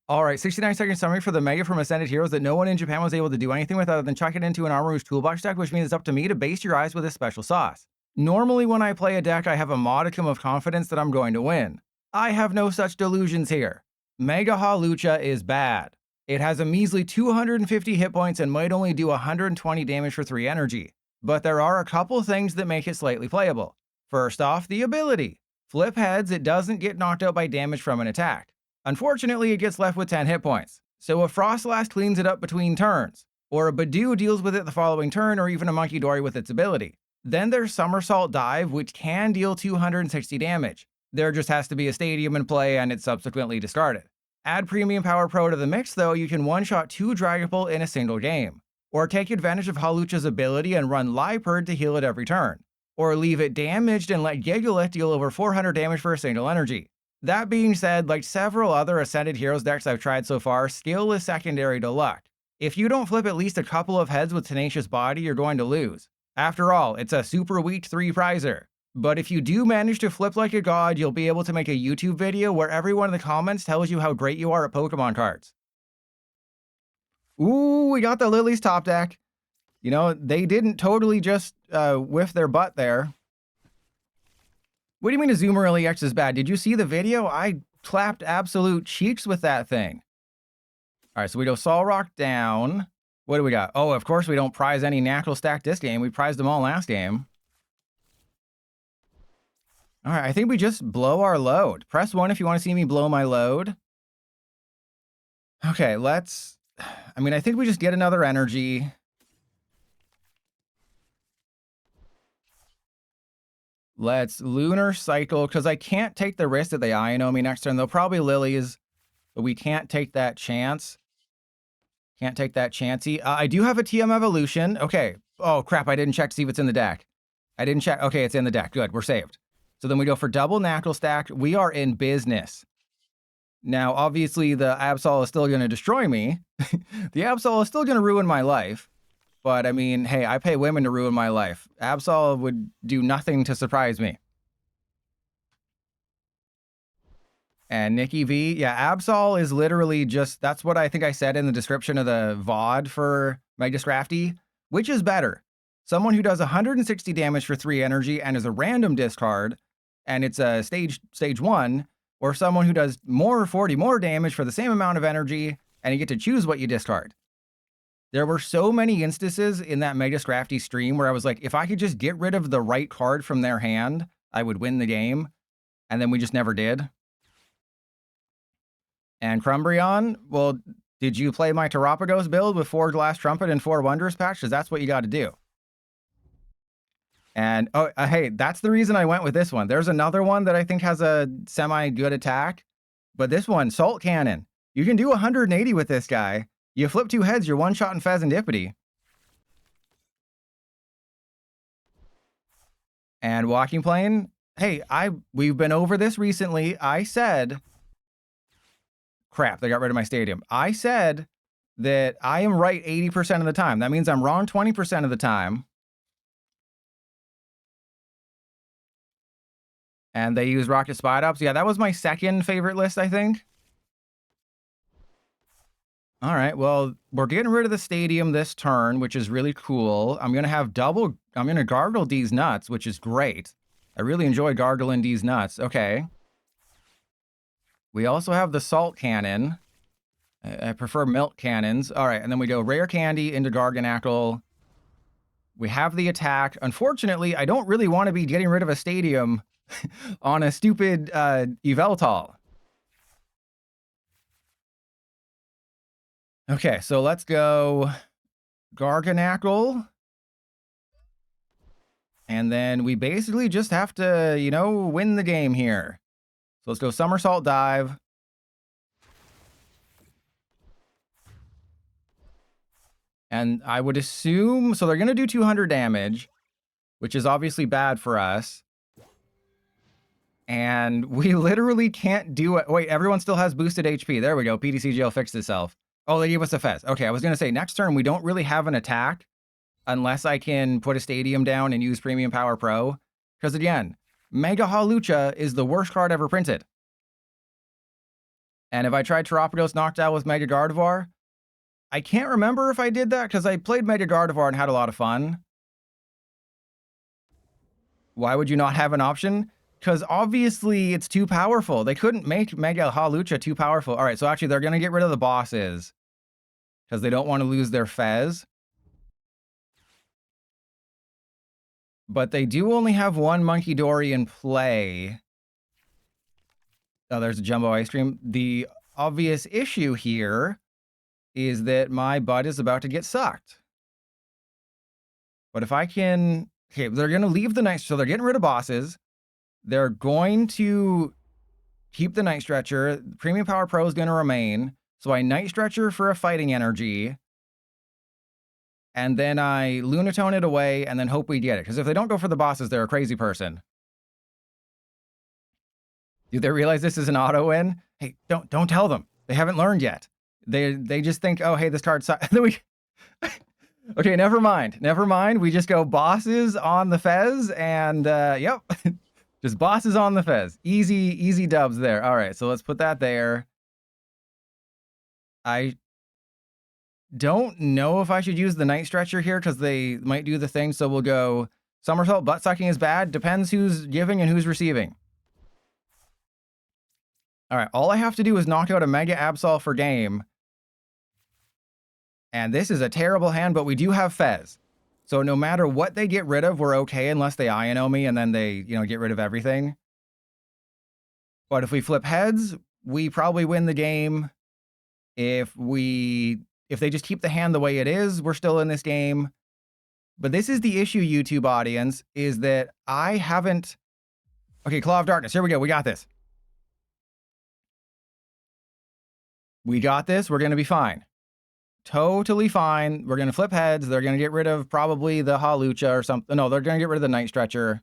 All right, 69-second summary for the Mega from Ascended Heroes that no one in Japan was able to do anything with other than chuck it into an Armor Rouge toolbox deck, which means it's up to me to baste your eyes with this special sauce. Normally when I play a deck, I have a modicum of confidence that I'm going to win. I have no such delusions here. Mega Hawlucha is bad. It has a measly 250 hit points and might only do 120 damage for 3 energy. But there are a couple things that make it slightly playable. First off, the ability. Flip heads, it doesn't get knocked out by damage from an attack. Unfortunately, it gets left with 10 hit points. So a Frostlass cleans it up between turns, or a Badoo deals with it the following turn, or even a Monkey Dory with its ability. Then there's Somersault Dive, which can deal 260 damage. There just has to be a stadium in play and it's subsequently discarded. Add Premium Power Pro to the mix though, you can one-shot 2 Dragapult in a single game. Or take advantage of Hawlucha's ability and run Liepard to heal it every turn. Or leave it damaged and let Gigalith deal over 400 damage for a single energy. That being said, like several other Ascended Heroes decks I've tried so far, skill is secondary to luck. If you don't flip at least a couple of heads with Tenacious Body, you're going to lose. After all, it's a super weak 3-prizer. But if you do manage to flip like a god, you'll be able to make a YouTube video where everyone in the comments tells you how great you are at Pokemon cards. Ooh, we got the Lillie's top deck. You know, they didn't totally just whiff their butt there. What do you mean Azumarill EX is bad? Did you see the video? I clapped absolute cheeks with that thing. All right, so we go Solrock down. What do we got? Oh, of course we don't prize any Naclstack this game. We prized them all last game. All right, I think we just blow our load. Press 1 if you want to see me blow my load. Okay, let's... I mean, I think we just get another energy. Let's Lunar Cycle, because I can't take the risk that they Iono me next turn. They'll probably Lillies, but we can't take that chance. Can't take that chancey. I do have a TM Evolution. Okay. Oh, crap. I didn't check to see if it's in the deck. I didn't check. Okay, it's in the deck. Good. We're saved. So then we go for double Naclstack. We are in business. Now, obviously, the Absol is still going to destroy me. The Absol is still going to ruin my life. But, I mean, hey, I pay women to ruin my life. Absol would do nothing to surprise me. And Nikki V, yeah, Absol is literally just, that's what I think I said in the description of the VOD for Mega Scrafty. Which is better? Someone who does 160 damage for 3 energy and is a random discard, and it's a stage 1, or someone who does 40 more damage for the same amount of energy, and you get to choose what you discard. There were so many instances in that Mega Scrafty stream where I was like, if I could just get rid of the right card from their hand, I would win the game. And then we just never did. And Crumbreon, well, did you play my Terapagos build with 4 Glass Trumpet and 4 Wondrous Patch? Because that's what you got to do. And, oh, hey, that's the reason I went with this one. There's another one that I think has a semi-good attack. But this one, Salt Cannon. You can do 180 with this guy. You flip 2 heads, you're one-shotting Fezandipiti. And Walking Plane. Hey, we've been over this recently. I said... Crap, they got rid of my stadium. I said that I am right 80% of the time. That means I'm wrong 20% of the time. And they use Rocket Spot Ups. Yeah, that was my second favorite list, I think. All right, well, we're getting rid of the stadium this turn, which is really cool. I'm going to gargle D's nuts, which is great. I really enjoy gargling D's nuts. Okay. We also have the Salt Cannon. I prefer Milk Cannons. All right, and then we go Rare Candy into Garganacl. We have the attack. Unfortunately, I don't really want to be getting rid of a stadium on a stupid Yveltal. Okay, so let's go Garganacl. And then we basically just have to, you know, win the game here. So let's go Somersault Dive. And I would assume, so they're going to do 200 damage, which is obviously bad for us. And we literally can't do it. Wait, everyone still has boosted HP. There we go. PTCGL fixed itself. Oh, they gave us a Fez. Okay, I was going to say, next turn, we don't really have an attack unless I can put a stadium down and use Premium Power Pro. Because again, Mega Hawlucha is the worst card ever printed. And if I tried Terrapios Noctowl with Mega Gardevoir, I can't remember if I did that because I played Mega Gardevoir and had a lot of fun. Why would you not have an option? Because obviously it's too powerful. They couldn't make Mega Hawlucha too powerful. All right, so actually they're going to get rid of the bosses because they don't want to lose their Fez. But they do only have one Monkey Dory in play. Oh, there's a Jumbo Ice Cream. The obvious issue here is that my butt is about to get sucked. But if I can... Okay, they're going to leave the Night... So they're getting rid of bosses. They're going to keep the Night Stretcher. Premium Power Pro is going to remain. So I Night Stretcher for a fighting energy. And then I Lunatone it away and then hope we get it. Because if they don't go for the bosses, they're a crazy person. Do they realize this is an auto win? Hey, don't tell them. They haven't learned yet. They just think, oh, hey, this card sucks. Okay, never mind. Never mind. We just go bosses on the Fez and yep. Just bosses on the Fez. Easy dubs there. All right, so let's put that there. I don't know if I should use the Night Stretcher here because they might do the thing. So we'll go Somersault. Butt sucking is bad. Depends who's giving and who's receiving. All right, all I have to do is knock out a Mega Absol for game. And this is a terrible hand, but we do have Fez. So no matter what they get rid of, we're okay unless they Iono me and then they, get rid of everything. But if we flip heads, we probably win the game. If they just keep the hand the way it is, we're still in this game. But this is the issue, YouTube audience, is that I haven't... Okay, Claw of Darkness. Here we go. We got this. We got this. We're going to be fine. Totally fine. We're going to flip heads. They're going to get rid of probably the Hawlucha or something. No, they're going to get rid of the Night Stretcher.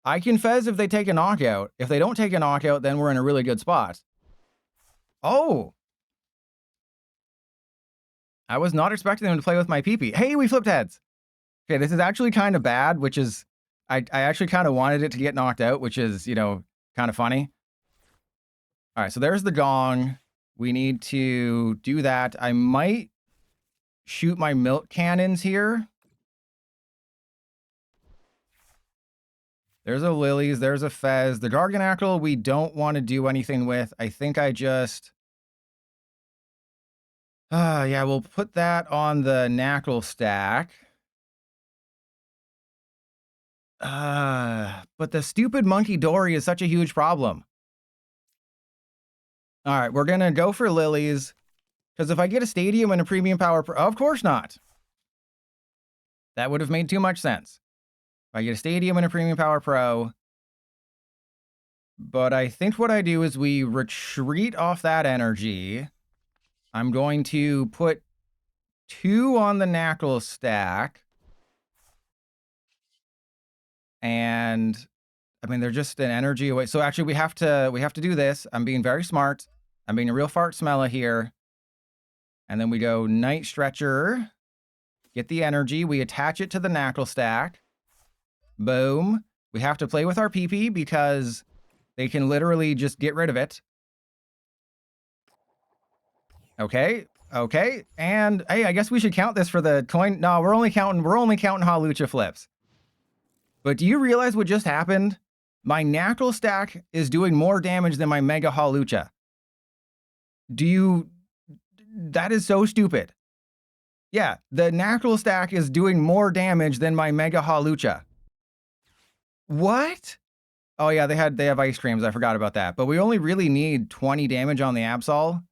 I can Fez if they take a knockout. If they don't take a knockout, then we're in a really good spot. Oh! I was not expecting them to play with my PP. Hey, we flipped heads. Okay, this is actually kind of bad, which is... I actually kind of wanted it to get knocked out, which is, kind of funny. All right, so there's the gong. We need to do that. I might shoot my milk cannons here. There's a Lillies. There's a Fez. The Garganacl we don't want to do anything with. I think I just... yeah, we'll put that on the Naclstack. But the stupid Monkey Dory is such a huge problem. All right, we're going to go for Lillies. Because if I get a Stadium and a Premium Power Pro... Of course not. That would have made too much sense. If I get a Stadium and a Premium Power Pro... But I think what I do is we retreat off that energy. I'm going to put 2 on the Naclstack. And... I mean, they're just an energy away. So actually, we have to do this. I'm being very smart. I'm being a real fart smeller here. And then we go Night Stretcher. Get the energy. We attach it to the Naclstack. Boom. We have to play with our PP because they can literally just get rid of it. Okay. Okay. And hey, I guess we should count this for the coin. No, we're only counting Hawlucha flips. But do you realize what just happened? My Naclstack is doing more damage than my Mega Hawlucha. That is so stupid. Yeah, the Naclstack is doing more damage than my Mega Hawlucha. What? Oh yeah, they have ice creams. I forgot about that. But we only really need 20 damage on the Absol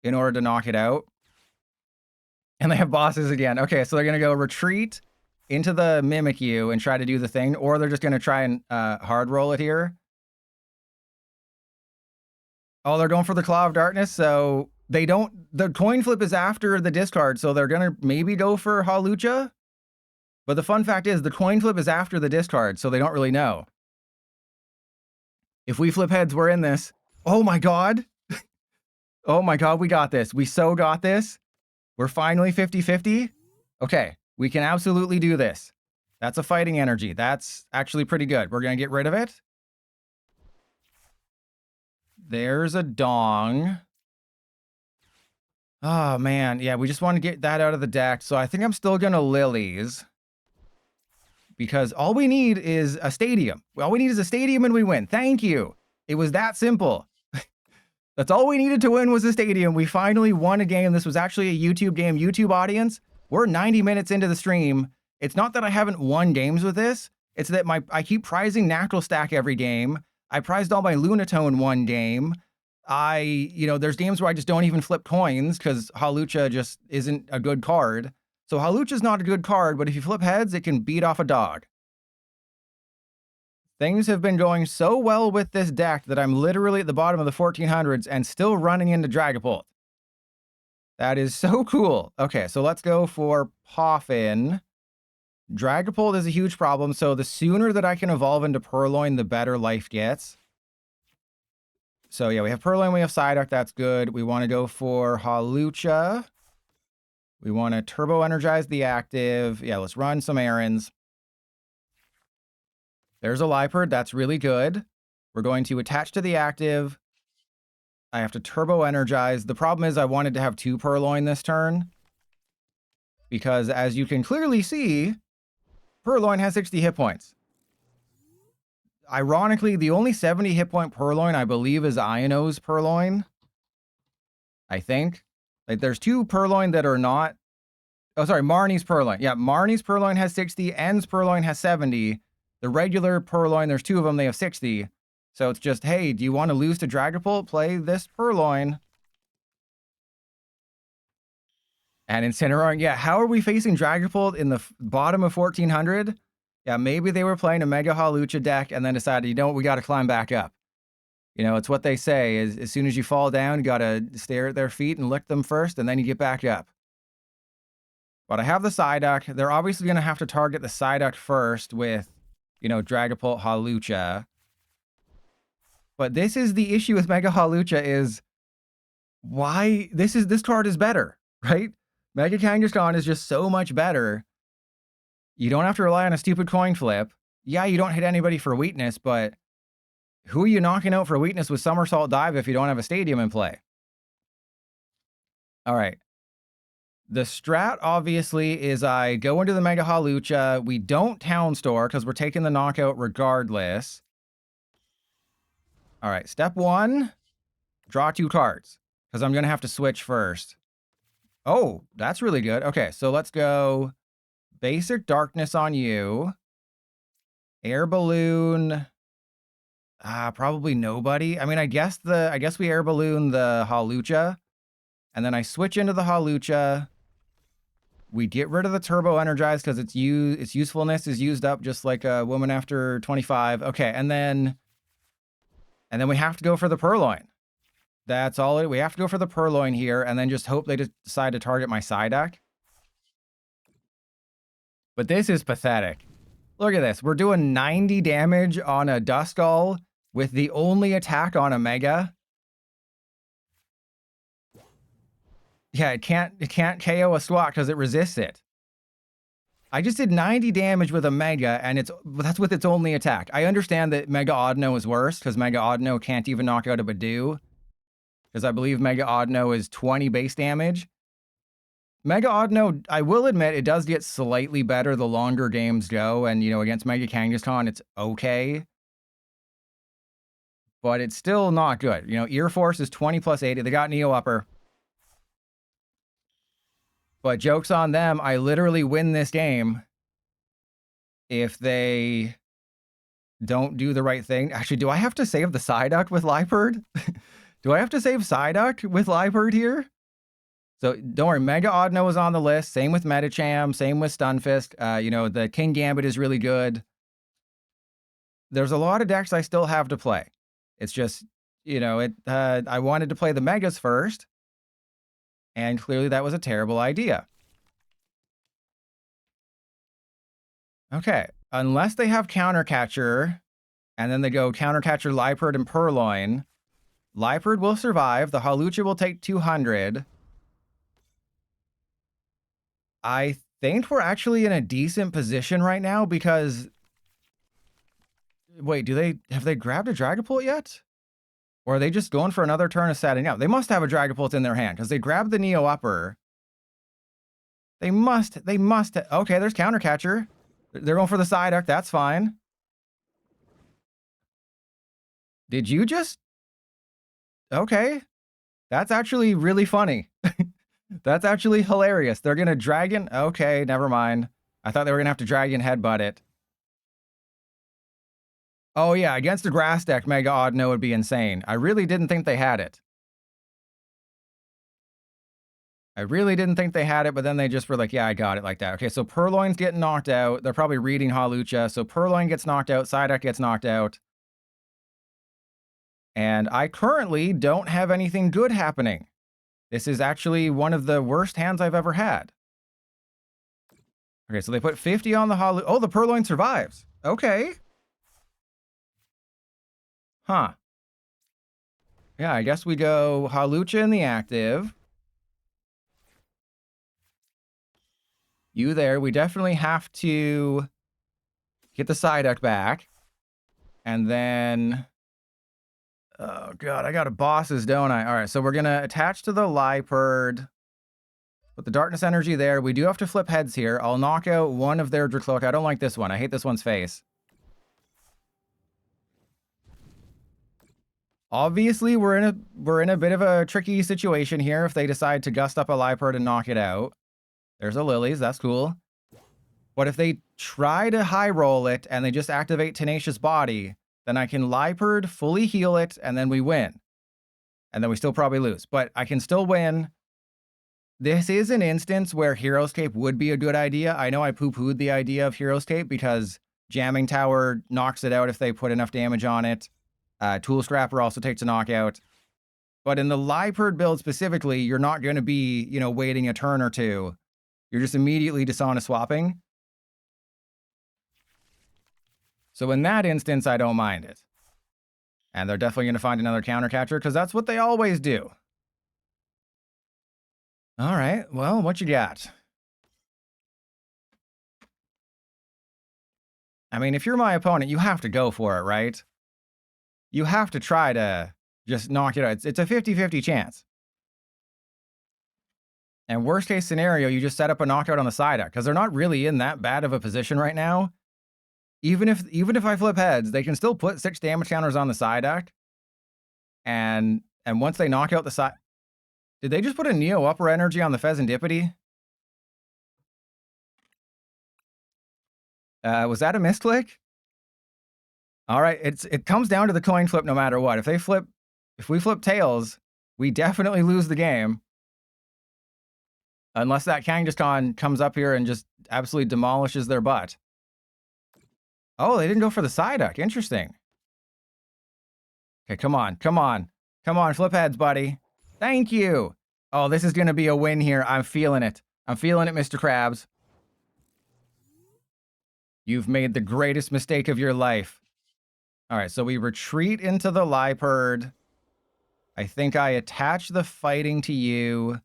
in order to knock it out. And they have bosses again. Okay, so they're going to go retreat into the Mimikyu and try to do the thing, or they're just going to try and hard roll it here. Oh, they're going for the Claw of Darkness, so they don't... The coin flip is after the discard, so they're going to maybe go for Hawlucha. But the fun fact is, the coin flip is after the discard, so they don't really know. If we flip heads, we're in this. Oh my god! Oh my god, we got this. We so got this. We're finally 50-50. Okay. We can absolutely do this. That's a fighting energy. That's actually pretty good. We're going to get rid of it. There's a Dong. Oh, man. Yeah, we just want to get that out of the deck. So I think I'm still going to Lilies. Because all we need is a stadium. All we need is a stadium and we win. Thank you. It was that simple. That's all we needed to win was a stadium. We finally won a game. This was actually a YouTube game. YouTube audience, we're 90 minutes into the stream. It's not that I haven't won games with this. It's that I keep prizing Naclstack every game. I prized all my Lunatone one game. There's games where I just don't even flip coins because Hawlucha just isn't a good card. So Hawlucha's not a good card, but if you flip heads, it can beat off a dog. Things have been going so well with this deck that I'm literally at the bottom of the 1400s and still running into Dragapult. That is so cool. Okay, so let's go for Poffin. Dragapult is a huge problem, so the sooner that I can evolve into Purloin, the better life gets. So yeah, we have Purloin, we have Psyduck, that's good. We want to go for Hawlucha. We want to turbo energize the active. Yeah, let's run some errands. There's a Liepard. That's really good. We're going to attach to the active. I have to turbo energize. The problem is I wanted to have 2 Purloin this turn. Because as you can clearly see, Purloin has 60 hit points. Ironically, the only 70 hit point Purloin I believe is Iono's Purloin. I think. Like, there's 2 Purloin that are not... Oh, sorry, Marnie's Purloin. Yeah, Marnie's Purloin has 60, N's Purloin has 70. The regular Purloin, there's 2 of them, they have 60. So it's just, hey, do you want to lose to Dragapult? Play this Purloin. And Incineroar, yeah, how are we facing Dragapult in the bottom of 1400? Yeah, maybe they were playing a Mega Hawlucha deck and then decided, you know what, we got to climb back up. You know, it's what they say, is as soon as you fall down, you got to stare at their feet and lick them first, and then you get back up. But I have the Psyduck. They're obviously going to have to target the Psyduck first with, Dragapult Hawlucha. But this is the issue with Mega Hawlucha is why this card is better, right? Mega Kangaskhan is just so much better. You don't have to rely on a stupid coin flip. Yeah, you don't hit anybody for weakness, but who are you knocking out for weakness with Somersault Dive if you don't have a stadium in play? All right. The strat, obviously, is I go into the Mega Hawlucha. We don't Town Store because we're taking the knockout regardless. All right, step 1, draw 2 cards because I'm going to have to switch first. Oh, that's really good. Okay, so let's go Basic Darkness on you. Air Balloon... probably nobody. I mean, I guess we Air Balloon the Hawlucha, and then I switch into the Hawlucha. We get rid of the Turbo Energize because its usefulness is used up just like a woman after 25. Okay, and then we have to go for the Purloin. That's all we have to go for the Purloin here, and then just hope they decide to target my Psyduck. But this is pathetic. Look at this. We're doing 90 damage on a Duskull with the only attack on a Mega. Yeah, it can't KO a SWAT because it resists it. I just did 90 damage with a Mega, and that's with its only attack. I understand that Mega Audino is worse because Mega Audino can't even knock out a Badoo. Because I believe Mega Audino is 20 base damage. Mega Audino, I will admit, it does get slightly better the longer games go, and, against Mega Kangaskhan, it's okay. But it's still not good. Ear Force is 20 plus 80. They got Neo Upper. But joke's on them. I literally win this game if they don't do the right thing. Actually, do I have to save the Psyduck with Liepard? Do I have to save Psyduck with Liepard here? So don't worry, Mega Audino is on the list. Same with Medicham, same with Stunfisk. The King Gambit is really good. There's a lot of decks I still have to play. It's just, I wanted to play the Megas first. And clearly that was a terrible idea. Okay, unless they have Countercatcher, and then they go Countercatcher, Liepard, and Purloin. Liepard will survive. The Hawlucha will take 200. I think we're actually in a decent position right now because... Wait, have they grabbed a Dragapult yet? Or are they just going for another turn of setting up? They must have a Dragapult in their hand because they grabbed the Neo Upper. They must. Okay, there's Counter Catcher. They're going for the Psyduck. That's fine. Did you just? Okay. That's actually really funny. That's actually hilarious. They're going to Dragon. Okay, never mind. I thought they were going to have to Dragon Headbutt it. Oh yeah, against a grass deck, Mega Oddno would be insane. I really didn't think they had it. But then they just were like, yeah, I got it like that. Okay, so Purloin's getting knocked out. They're probably reading Hawlucha. So Purloin gets knocked out, Psyduck gets knocked out. And I currently don't have anything good happening. This is actually one of the worst hands I've ever had. Okay, so they put 50 on the Hawlucha. Oh, the Purloin survives. Okay. Huh. Yeah, I guess we go Hawlucha in the active. You there. We definitely have to get the Psyduck back. And then... Oh, God, I got a bosses, don't I? All right, so we're going to attach to the Liepard. Put the Darkness Energy there. We do have to flip heads here. I'll knock out one of their Dracloak. I don't like this one. I hate this one's face. Obviously, we're in a bit of a tricky situation here if they decide to gust up a Liepard and knock it out. There's a Lillies. That's cool. But if they try to high roll it and they just activate Tenacious Body, then I can Liepard, fully heal it, and then we win. And then we still probably lose. But I can still win. This is an instance where Hero's Cape would be a good idea. I know I poo-pooed the idea of Hero's Cape because Jamming Tower knocks it out if they put enough damage on it. Tool Scrapper also takes a knockout. But in the Liepard build specifically, you're not going to be, you know, waiting a turn or two. You're just immediately Dishonest swapping. So in that instance, I don't mind it. And they're definitely going to find another counter catcher because that's what they always do. All right, well, what you got? I mean, if you're my opponent, you have to go for it, right? You have to try to just knock it out. It's a 50-50 chance. And worst case scenario, you just set up a knockout on the Psyduck because they're not really in that bad of a position right now. Even if I flip heads, they can still put 6 damage counters on the Psyduck. And once they knock out the side, did they just put a Neo Upper Energy on the Fezandipiti? Was that a misclick? All right, it comes down to the coin flip no matter what. If we flip tails, we definitely lose the game. Unless that Kangaskhan comes up here and just absolutely demolishes their butt. Oh, they didn't go for the Psyduck. Interesting. Okay, come on. Flip heads, buddy. Thank you. Oh, this is going to be a win here. I'm feeling it. Mr. Krabs. You've made the greatest mistake of your life. All right, so we retreat into the Liepard. I think I attach the fighting to you.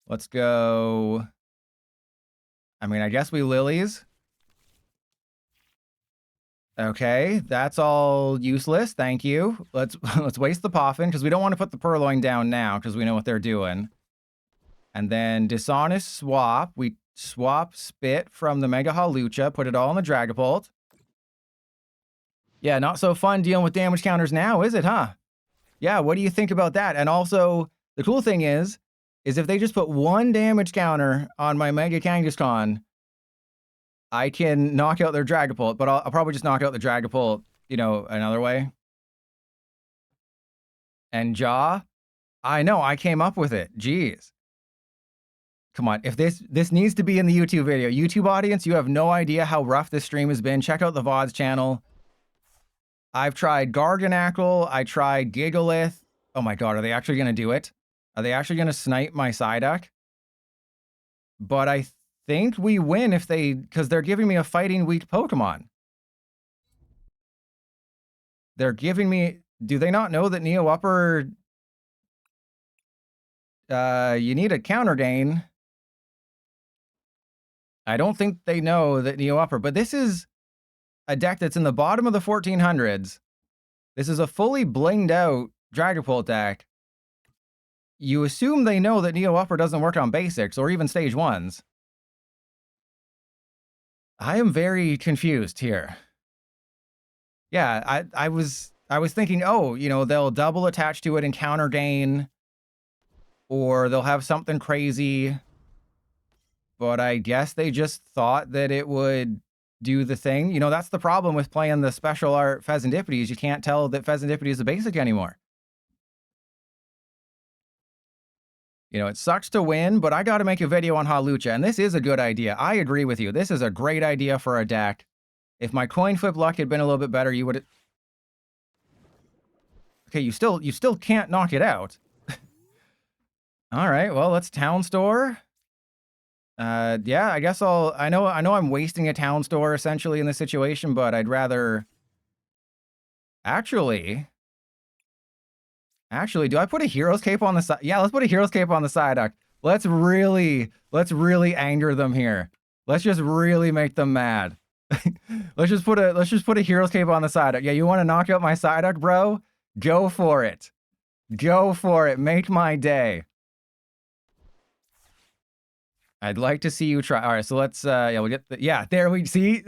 Let's go. I mean, I guess we Lillies. Okay, that's all useless. Thank you. Let's waste the Poffin because we don't want to put the Purloin down now because we know what they're doing. And then Dishonest swap. We swap Spit from the Mega Hawlucha, put it all in the Dragapult. Yeah, not so fun dealing with damage counters now, is it, huh? Yeah, what do you think about that? And also, the cool thing is if they just put 1 damage counter on my Mega Kangaskhan, I can knock out their Dragapult, but I'll probably just knock out the Dragapult, you know, another way. And Jaw? I know, I came up with it. Jeez. Come on, if this needs to be in the YouTube video. YouTube audience, you have no idea how rough this stream has been. Check out the VODs channel. I've tried Garganacl. I tried Gigalith. Oh my god, are they actually going to do it? Are they actually going to snipe my Psyduck? But I think we win if they... because they're giving me a fighting weak Pokemon. They're giving me... do they not know that Neo Upper... you need a counter gain. I don't think they know that Neo Upper, but this is a deck that's in the bottom of the 1400s. This is a fully blinged out Dragapult deck, you assume they know that Neo Upper doesn't work on basics or even stage 1s. I am very confused here. Yeah, I was thinking, oh, you know, they'll double attach to it and counter gain, or they'll have something crazy. But I guess they just thought that it would do the thing. You know, that's the problem with playing the special art Fezandipiti, is you can't tell that Fezandipiti is a basic anymore. You know, it sucks to win, but I got to make a video on Hawlucha, and this is a good idea. I agree with you. This is a great idea for a deck. If my coin flip luck had been a little bit better, you would... Okay, you still can't knock it out. All right, well, let's Town Store. Yeah, I guess I know I'm wasting a Town Store essentially in this situation, but I'd rather... Actually, do I put a Hero's Cape on the side? Yeah, let's put a Hero's Cape on the side. Let's really anger them here. Let's just really make them mad. let's just put a Hero's Cape on the side. Yeah, you want to knock out my Psyduck, bro? Go for it. Go for it. Make my day. I'd like to see you try. All right, so let's yeah, we'll get the, yeah, there we see.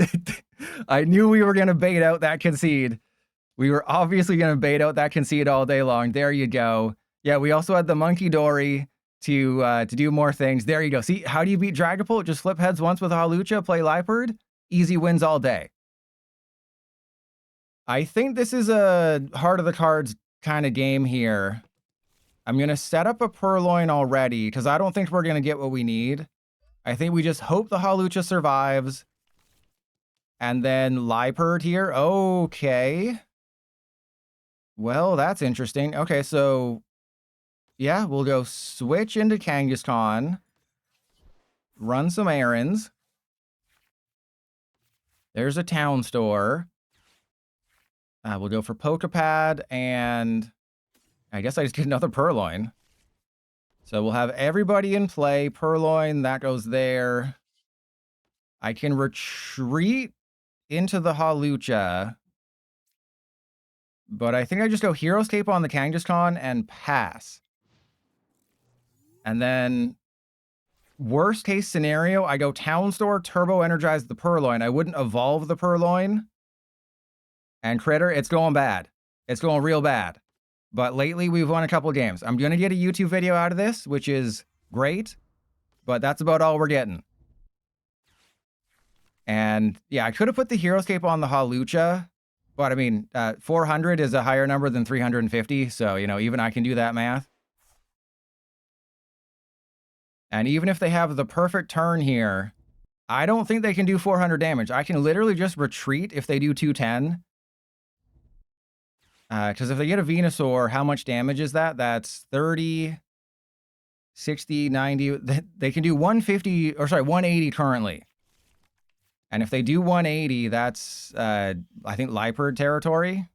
I knew we were going to bait out that concede. We were obviously going to bait out that concede all day long. There you go. Yeah, we also had the Monkey Dory to do more things. There you go. See, how do you beat Dragapult? Just flip heads once with Hawlucha, play Liepard. Easy wins all day. I think this is a heart of the cards kind of game here. I'm going to set up a Purloin already because I don't think we're going to get what we need. I think we just hope the Hawlucha survives. And then Liepard here. Okay. Well, that's interesting. Okay, so... yeah, we'll go switch into Kangaskhan. Run some errands. There's a Town Store. We'll go for Poké Pad, and... I guess I just get another Purloin. So we'll have everybody in play. Purloin, that goes there. I can retreat into the Hawlucha. But I think I just go Hero's Cape on the Kangaskhan and pass. And then, worst case scenario, I go Town Store, Turbo Energize the Purloin. I wouldn't evolve the Purloin. And Critter, it's going bad. It's going real bad. But lately, we've won a couple games. I'm going to get a YouTube video out of this, which is great. But that's about all we're getting. And, yeah, I could have put the Hero's Cape on the Hawlucha. But, I mean, 400 is a higher number than 350. So, you know, even I can do that math. And even if they have the perfect turn here, I don't think they can do 400 damage. I can literally just retreat if they do 210. Because if they get a Venusaur, how much damage is that? That's 30, 60, 90. They can do 150, or sorry, 180 currently. And if they do 180, that's, I think, Liepard territory.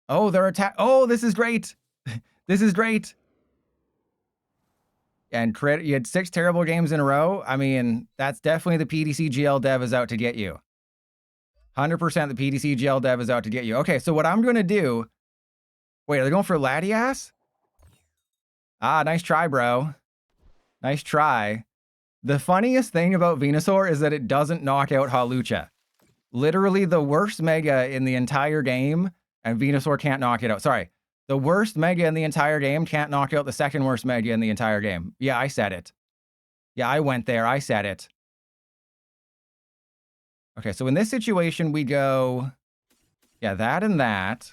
Oh, they're attack. Oh, this is great. This is great. And you had 6 terrible games in a row. I mean, that's definitely the PDC GL dev is out to get you. 100% the PDC GL dev is out to get you. Okay, so what I'm going to do... Wait, are they going for Latias? Ah, nice try, bro. Nice try. The funniest thing about Venusaur is that it doesn't knock out Hawlucha. Literally the worst Mega in the entire game, and Venusaur can't knock it out. Sorry. The worst Mega in the entire game can't knock out the second worst Mega in the entire game. Yeah, I said it. Yeah, I went there. I said it. Okay, so in this situation, we go... yeah, that and that.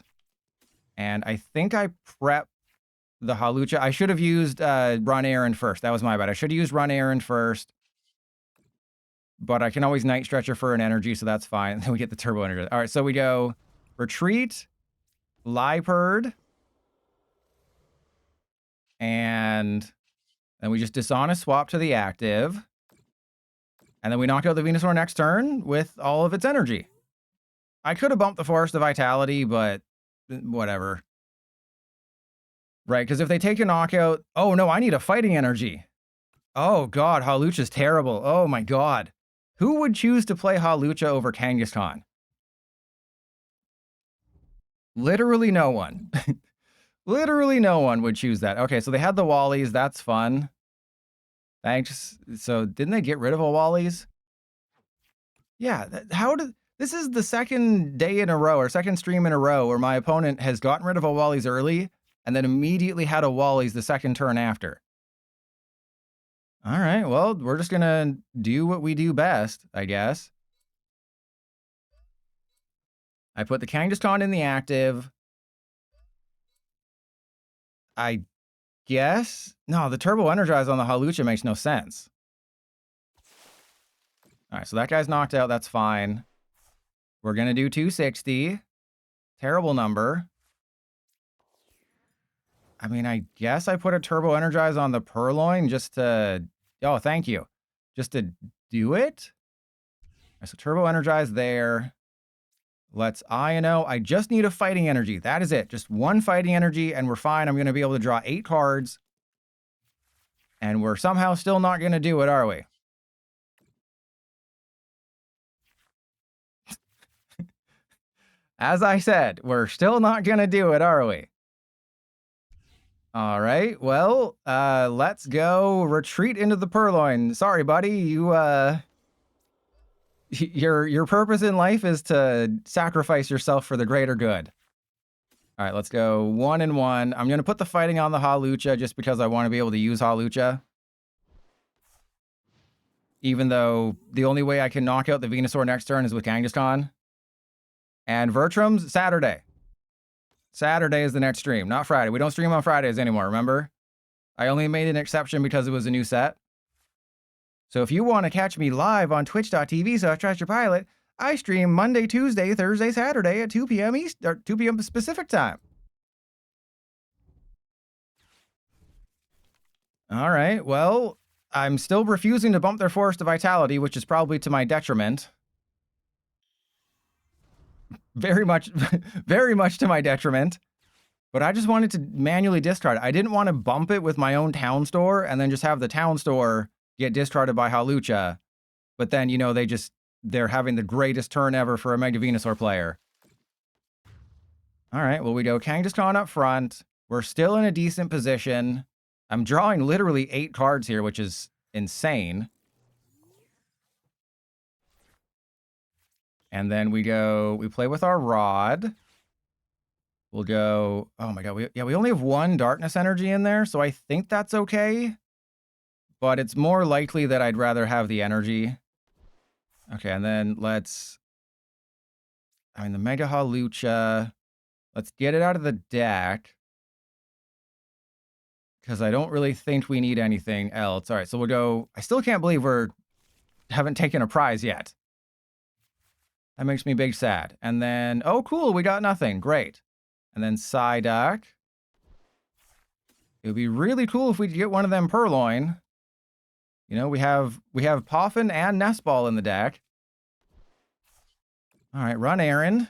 And I think I prep the Hawlucha. I should have used Run Errand first. That was my bad. I should have used Run Errand first. But I can always Night Stretcher for an energy, so that's fine. Then we get the Turbo Energy. All right, so we go Retreat, Liepard, and then we just Dishonest Swap to the active. And then we knock out the Venusaur next turn with all of its energy. I could have bumped the Forest of Vitality, but whatever. Right, because if they take a knockout... oh, no, I need a Fighting Energy. Oh, God, Hawlucha's terrible. Oh, my God. Who would choose to play Hawlucha over Kangaskhan? Literally no one. Literally no one would choose that. Okay, so they had the Wallies. That's fun. Thanks. So didn't they get rid of a Wallies? Yeah. This is the second day in a row or second stream in a row where my opponent has gotten rid of a Wallies early and then immediately had a Wallies the second turn after. All right, well, we're just gonna do what we do best, I guess. I put the Kangaskhan in the active. I guess? No, the Turbo Energize on the Hawlucha makes no sense. All right, so that guy's knocked out. That's fine. We're going to do 260. Terrible number. I mean, I guess I put a Turbo Energize on the Purloin just to... Oh, thank you. Just to do it? All right, so Turbo Energize there. Let's Iono. I just need a Fighting Energy. That is it. Just one Fighting Energy, and we're fine. I'm going to be able to draw 8 cards. And we're somehow still not going to do it, are we? As I said, we're still not going to do it, are we? All right. Well, let's go retreat into the Purloin. Sorry, buddy. Your purpose in life is to sacrifice yourself for the greater good. All right, let's go 1 and 1. I'm going to put the Fighting on the Hawlucha just because I want to be able to use Hawlucha. Even though the only way I can knock out the Venusaur next turn is with Kangaskhan. And Vertrum's Saturday. Saturday is the next stream, not Friday. We don't stream on Fridays anymore, remember? I only made an exception because it was a new set. So if you want to catch me live on twitch.tv/TreasurePilot, I stream Monday, Tuesday, Thursday, Saturday at 2 p.m. East or 2 p.m. Pacific time. All right, well, I'm still refusing to bump their Forest of Vitality, which is probably to my detriment. Very much to my detriment. But I just wanted to manually discard it. I didn't want to bump it with my own Town Store and then just have the Town Store get discarded by Hawlucha. But then, you know, they're having the greatest turn ever for a Mega Venusaur player. All right, well, we go Kangaskhan up front. We're still in a decent position. I'm drawing literally 8 cards here, which is insane. And then we play with our Rod. We'll go, oh my god, we only have 1 Darkness Energy in there, so I think that's okay. But it's more likely that I'd rather have the energy. Okay, and then the Mega Hawlucha, let's get it out of the deck. Because I don't really think we need anything else. All right, so we'll go, I still can't believe haven't taken a prize yet. That makes me big sad. And then, oh, cool, we got nothing. Great. And then Psyduck. It would be really cool if we could get one of them Purloin. You know, we have Poffin and Nest Ball in the deck. All right, run errand.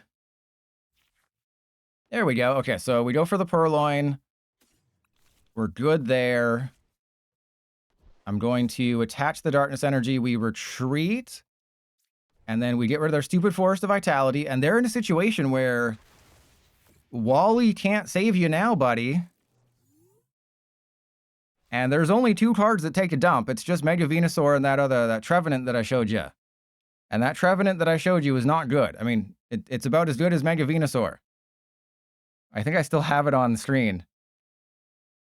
There we go. Okay, so we go for the Purloin. We're good there. I'm going to attach the Darkness Energy. We retreat. And then we get rid of their stupid Forest of Vitality. And they're in a situation where Wally can't save you now, buddy. And there's only 2 cards that take a dump. It's just Mega Venusaur and that Trevenant that I showed you. And that Trevenant that I showed you is not good. I mean, it's about as good as Mega Venusaur. I think I still have it on the screen.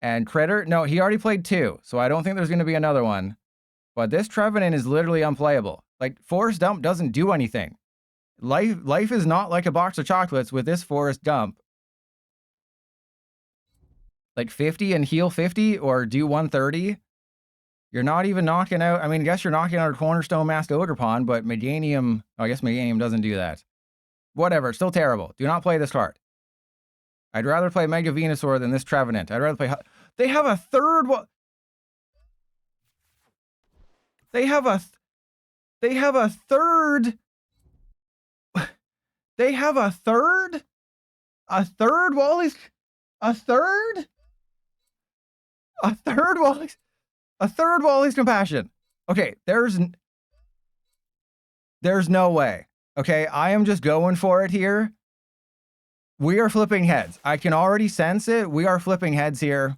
And Critter, no, he already played 2. So I don't think there's going to be another one. But this Trevenant is literally unplayable. Like, Forest Dump doesn't do anything. Life is not like a box of chocolates with this Forest Dump. Like 50 and heal 50 or do 130. You're not even knocking out, I mean, I guess you're knocking out a Cornerstone Masked Ogerpon, but Meganium, oh, I guess Meganium doesn't do that. Whatever, still terrible. Do not play this card. I'd rather play Mega Venusaur than this Trevenant. I'd rather play, they have a third one. They have a third Wally's, a third Wally's Compassion. Okay, there's no way. Okay, I am just going for it here. We are flipping heads. I can already sense it. We are flipping heads here.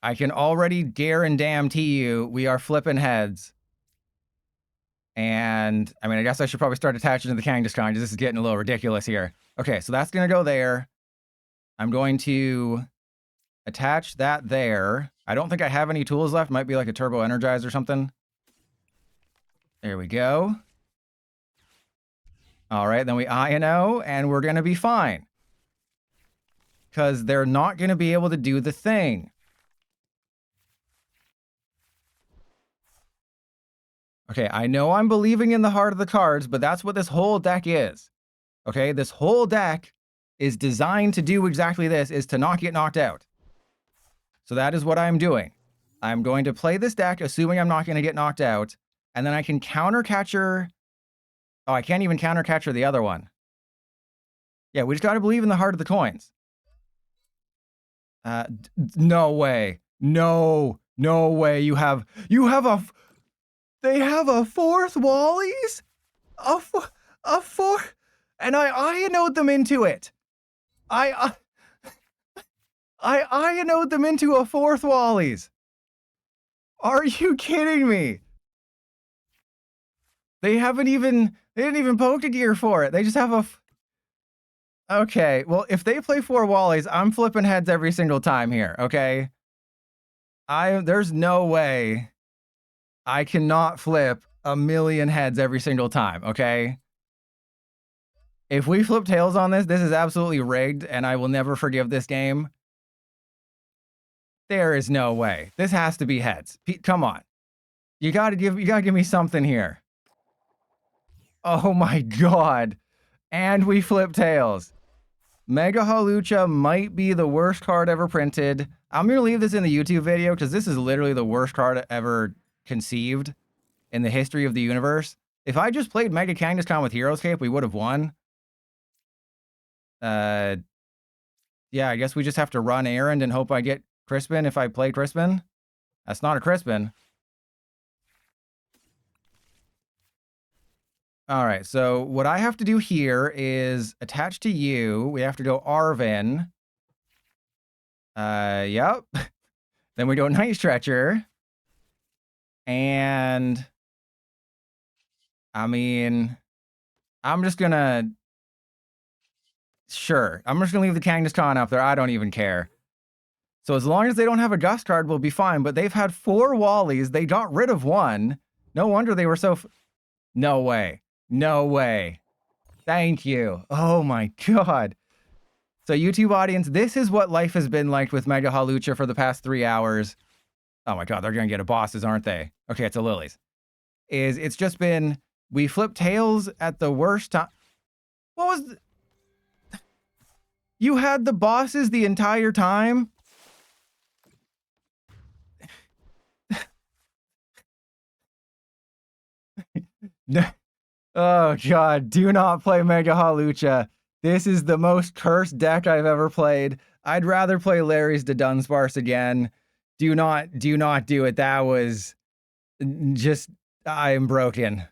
I can already guarantee you we are flipping heads. And, I mean, I guess I should probably start attaching to the Kangaskhan because this is getting a little ridiculous here. Okay, so that's going to go there. I'm going to attach that there. I don't think I have any tools left. Might be like a Turbo Energize or something. There we go. All right, then we Iono, and we're going to be fine. Because they're not going to be able to do the thing. Okay, I know I'm believing in the heart of the cards, but that's what this whole deck is. Okay, this whole deck is designed to do exactly this, is to not get knocked out. So that is what I'm doing. I'm going to play this deck, assuming I'm not going to get knocked out, and then I can counter catcher. Oh, I can't even counter catcher the other one. Yeah, we just got to believe in the heart of the coins. No way. No way. You have a... They have a fourth Wallies? A fourth? And I Ionoed them into it. I Ionoed them into a fourth Wallies. Are you kidding me? They didn't even poke a gear for it. They just have a... Okay, well, if they play 4 Wallies, I'm flipping heads every single time here, okay? There's no way I cannot flip a million heads every single time, okay? If we flip tails on this, this is absolutely rigged, and I will never forgive this game. There is no way. This has to be heads. Come on. You gotta give me something here. Oh my god. And we flip tails. Mega Hawlucha might be the worst card ever printed. I'm gonna leave this in the YouTube video because this is literally the worst card ever conceived in the history of the universe. If I just played Mega Kangaskhan with Hero's Cape, we would have won. Yeah, I guess we just have to run errand and hope I get Crispin if I play Crispin. That's not a Crispin. All right, so what I have to do here is attach to you. We have to go Arvin. Yep. Then we go Night Stretcher. And I mean, I'm just gonna... Sure. I'm just gonna leave the Kangaskhan up there. I don't even care. So as long as they don't have a Gust card, we'll be fine. But they've had 4 Wallies. They got rid of 1. No wonder they were so... No way. No way. Thank you. Oh my god. So YouTube audience, this is what life has been like with Mega Hawlucha for the past 3 hours. Oh my god, they're gonna get a bosses, aren't they? Okay, it's a Lilies. It's just been... We flipped tails at the worst time. What was... You had the bosses the entire time? Oh god, do not play Mega Hawlucha. This is the most cursed deck I've ever played. I'd rather play Larry's to Dunsparce again. Do not do it. That was just... I am broken.